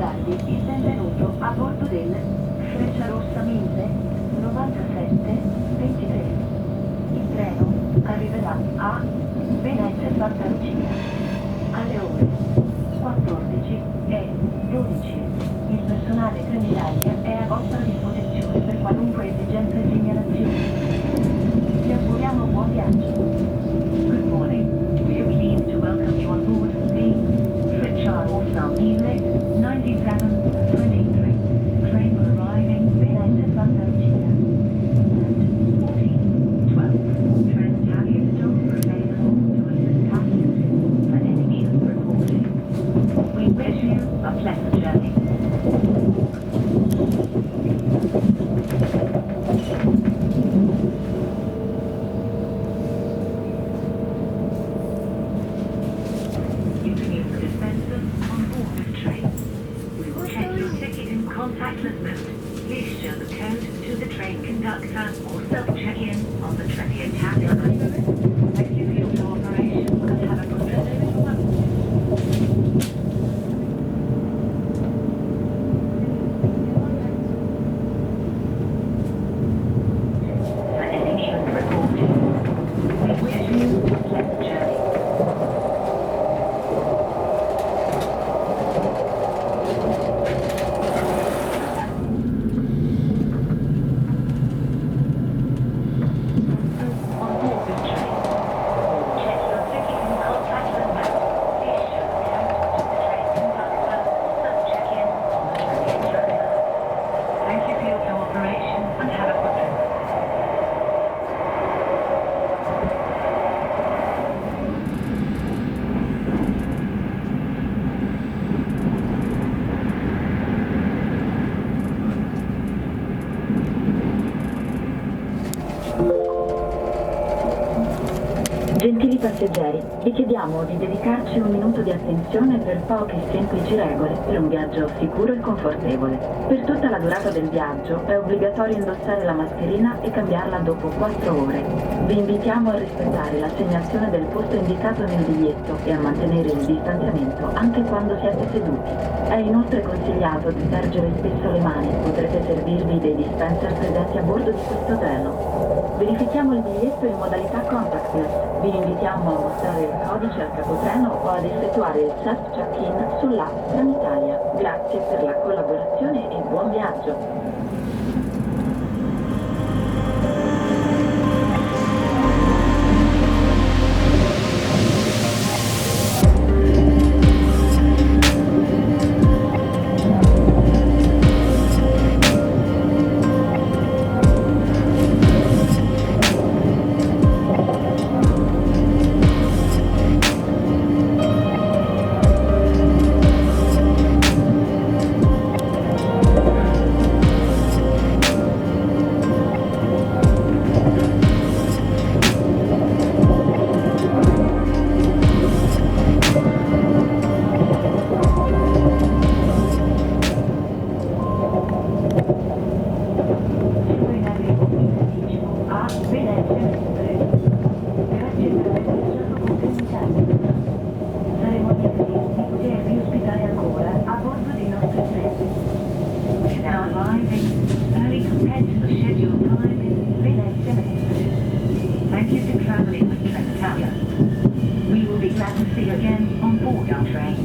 avvisarvi il benvenuto a bordo del Frecciarossa 1097-23. Il treno arriverà a Venezia Santa Lucia alle ore 14:12. Il personale Trenitalia è a vostra disposizione per qualunque esigenza e segnalazioni. Vi auguriamo buon viaggio. Good morning. We are pleased to welcome you on board the Frecciarossa 1097-23 train arriving Venezia Santa Lucia at 14:12. Trenitalia doors are available to assist passengers for any means reporting. We wish you a pleasant journey. Using the dispenser on board this train. We will check your ticket in contactless mode. Please show the code to the train conductor or self-check-in on the Trenitalia line. Thank you for your cooperation and have a good day. For any news reporting, we wish you a pleasant journey. On board this train, check your ticket in contactless mode. Please show the code to the train conductor or self-check-in on the Trenitalia. Thank you for your cooperation and have a good day. Gentili passeggeri, vi chiediamo di dedicarci un minuto di attenzione per poche semplici regole per un viaggio sicuro e confortevole. Per tutta la durata del viaggio è obbligatorio indossare la mascherina e cambiarla dopo 4 ore. Vi invitiamo a rispettare l'assegnazione del posto indicato nel biglietto e a mantenere il distanziamento anche quando siete seduti. È inoltre consigliato detergere spesso le mani, potrete servirvi dei dispenser presenti a bordo di questo treno. Verifichiamo il biglietto in modalità contactless. Vi invitiamo a mostrare il codice al capotreno o ad effettuare il self-check-in sull'app Trenitalia. Grazie per la collaborazione e buon viaggio! Thank you for traveling with Trenitalia. We will be glad to see you again on board our train.